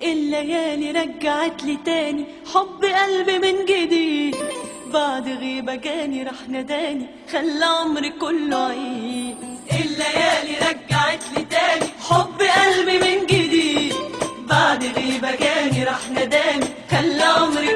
الليالي رجعت لي تاني حب قلبي من جديد، بعد غيبة جاني راح نداني خلى عمري كله عيد. الليالي رجعت لي تاني حب قلبي من جديد، بعد غيبة جاني راح نداني خلى عمري